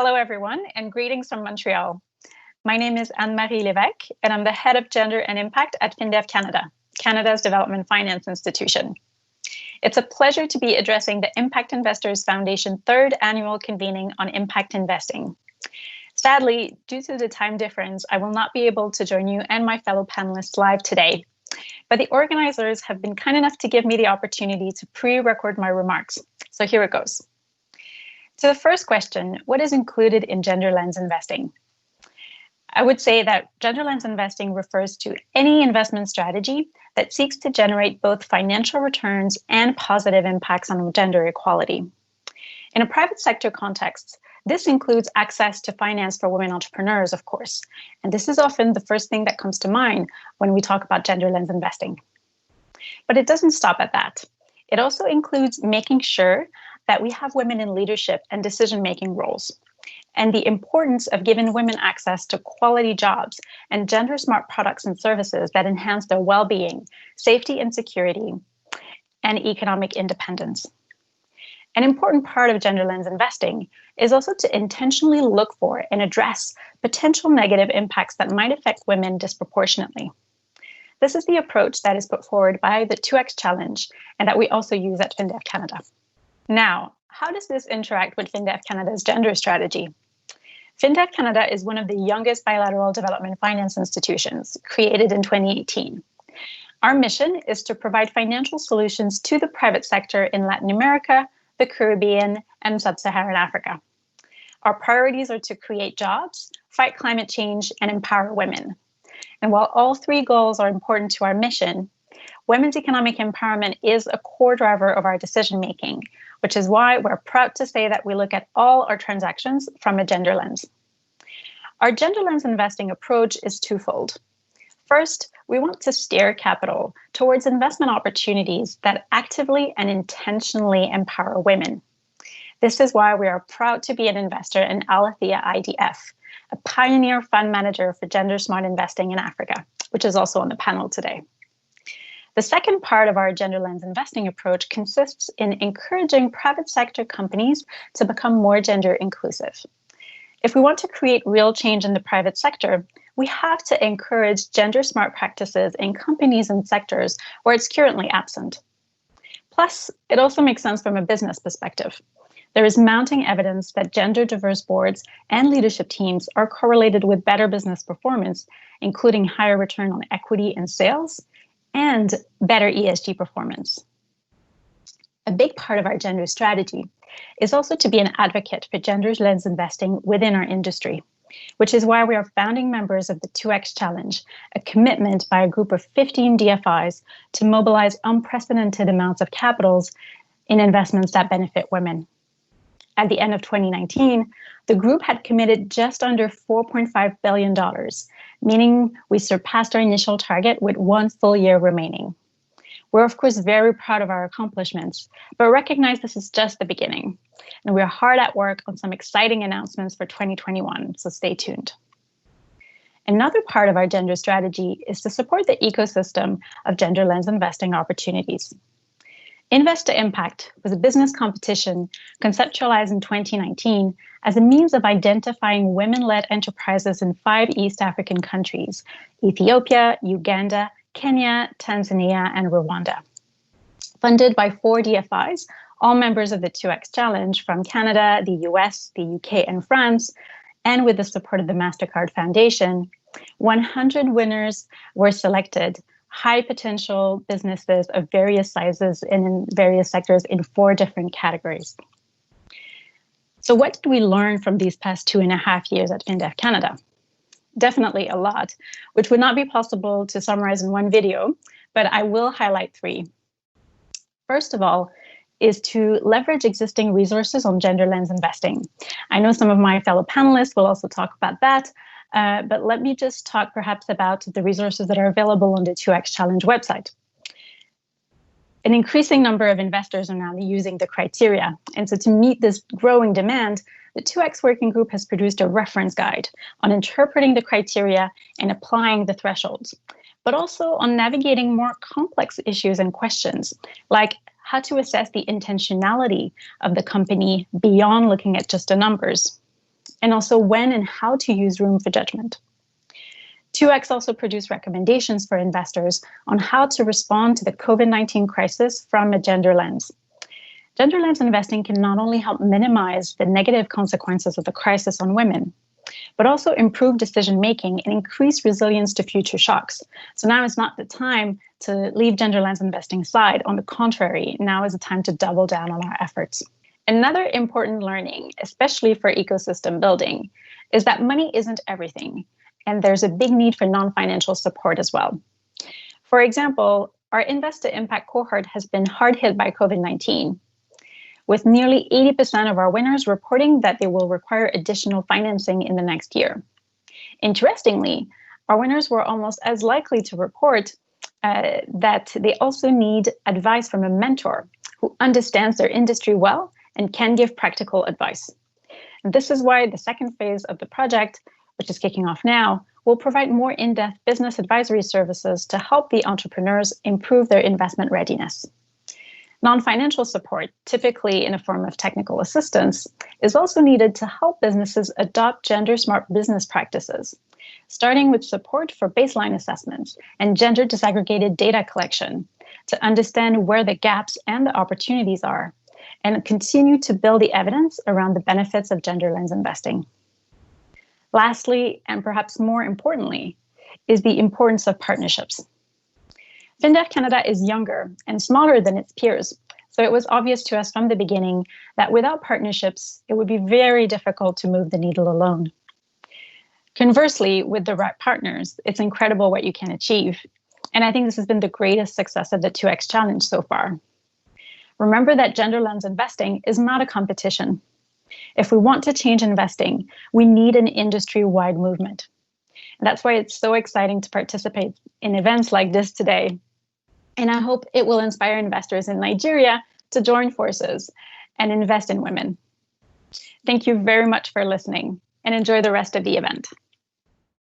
Hello, everyone, and greetings from Montreal. My name is Anne-Marie Lévesque, and I'm the Head of Gender and Impact at FinDev Canada, Canada's development finance institution. It's a pleasure to be addressing the Impact Investors Foundation third annual convening on impact investing. Sadly, due to the time difference, I will not be able to join you and my fellow panelists live today, but the organizers have been kind enough to give me the opportunity to pre-record my remarks. So here it goes. To the first question, what is included in gender lens investing? I would say that gender lens investing refers to any investment strategy that seeks to generate both financial returns and positive impacts on gender equality. In a private sector context, this includes access to finance for women entrepreneurs, of course, and this is often the first thing that comes to mind when we talk about gender lens investing. But it doesn't stop at that. It also includes making sure that we have women in leadership and decision-making roles, and the importance of giving women access to quality jobs and gender-smart products and services that enhance their well-being, safety and security, and economic independence. An important part of gender lens investing is also to intentionally look for and address potential negative impacts that might affect women disproportionately. This is the approach that is put forward by the 2X Challenge and that we also use at FinDev Canada. Now, how does this interact with FinDev Canada's gender strategy? FinDev Canada is one of the youngest bilateral development finance institutions, created in 2018. Our mission is to provide financial solutions to the private sector in Latin America, the Caribbean, and Sub-Saharan Africa. Our priorities are to create jobs, fight climate change, and empower women. And while all three goals are important to our mission, women's economic empowerment is a core driver of our decision-making, which is why we're proud to say that we look at all our transactions from a gender lens. Our gender lens investing approach is twofold. First, we want to steer capital towards investment opportunities that actively and intentionally empower women. This is why we are proud to be an investor in Alethea IDF, a pioneer fund manager for gender-smart investing in Africa, which is also on the panel today. The second part of our gender lens investing approach consists in encouraging private sector companies to become more gender inclusive. If we want to create real change in the private sector, we have to encourage gender-smart practices in companies and sectors where it's currently absent. Plus, it also makes sense from a business perspective. There is mounting evidence that gender-diverse boards and leadership teams are correlated with better business performance, including higher return on equity in sales and better ESG performance. A big part of our gender strategy is also to be an advocate for gender lens investing within our industry, which is why we are founding members of the 2X Challenge, a commitment by a group of 15 DFIs to mobilize unprecedented amounts of capitals in investments that benefit women. At the end of 2019, the group had committed just under $4.5 billion, meaning we surpassed our initial target with one full year remaining. We're, of course, very proud of our accomplishments, but recognize this is just the beginning. And we're hard at work on some exciting announcements for 2021, so stay tuned. Another part of our gender strategy is to support the ecosystem of gender lens investing opportunities. Invest to Impact was a business competition conceptualized in 2019 as a means of identifying women-led enterprises in 5 East African countries: Ethiopia, Uganda, Kenya, Tanzania, and Rwanda. Funded by 4 DFIs, all members of the 2X Challenge from Canada, the US, the UK, and France, and with the support of the MasterCard Foundation, 100 winners were selected, high potential businesses of various sizes and in various sectors in 4 different categories. So what did we learn from these past 2.5 years at FinDev Canada? Definitely a lot, which would not be possible to summarize in one video, but I will highlight 3. First of all, is to leverage existing resources on gender lens investing. I know some of my fellow panelists will also talk about that, but let me just talk perhaps about the resources that are available on the 2X Challenge website. An increasing number of investors are now using the criteria, and so to meet this growing demand, the 2X Working Group has produced a reference guide on interpreting the criteria and applying the thresholds, but also on navigating more complex issues and questions, like how to assess the intentionality of the company beyond looking at just the numbers. and also when and how to use room for judgment. 2X also produced recommendations for investors on how to respond to the COVID-19 crisis from a gender lens. Gender lens investing can not only help minimize the negative consequences of the crisis on women, but also improve decision-making and increase resilience to future shocks. So now is not the time to leave gender lens investing aside. On the contrary, now is the time to double down on our efforts. Another important learning, especially for ecosystem building, is that money isn't everything, and there's a big need for non-financial support as well. For example, our Invest to Impact cohort has been hard hit by COVID-19, with nearly 80% of our winners reporting that they will require additional financing in the next year. Interestingly, our winners were almost as likely to report that they also need advice from a mentor who understands their industry well and can give practical advice. And this is why the second phase of the project, which is kicking off now, will provide more in-depth business advisory services to help the entrepreneurs improve their investment readiness. Non-financial support, typically in a form of technical assistance, is also needed to help businesses adopt gender-smart business practices, starting with support for baseline assessments and gender disaggregated data collection to understand where the gaps and the opportunities are, and continue to build the evidence around the benefits of gender lens investing. Lastly, and perhaps more importantly, is the importance of partnerships. FinDev Canada is younger and smaller than its peers, so it was obvious to us from the beginning that without partnerships, it would be very difficult to move the needle alone. Conversely, with the right partners, it's incredible what you can achieve. And I think this has been the greatest success of the 2X Challenge so far. Remember that gender lens investing is not a competition. If we want to change investing, we need an industry-wide movement. And that's why it's so exciting to participate in events like this today. And I hope it will inspire investors in Nigeria to join forces and invest in women. Thank you very much for listening, and enjoy the rest of the event.